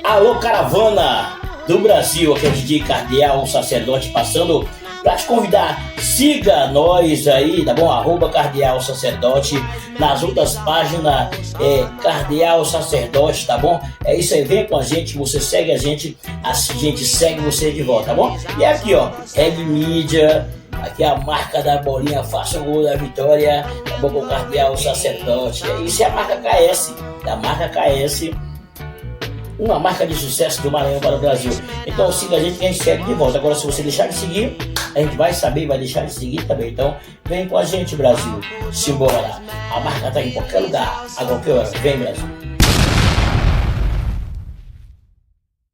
Alô, caravana do Brasil, aqui é o DJ Cardeal, o sacerdote, passando para te convidar. Siga nós aí, tá bom? @Cardeal Sacerdote. Nas outras páginas Cardeal Sacerdote, tá bom? É isso aí, vem com a gente, você segue a gente gente segue você de volta, tá bom? E aqui, ó, Reg Mídia, aqui é a marca da bolinha, faça o gol da vitória, tá bom? Com o Cardeal Sacerdote. Isso é a marca KS, da marca KS. Uma marca de sucesso do Maranhão para o Brasil. Então siga a gente que a gente segue de volta. Agora, se você deixar de seguir, a gente vai saber e vai deixar de seguir também. Então vem com a gente, Brasil. Simbora lá. A marca tá em qualquer lugar, a qualquer hora. Vem, Brasil.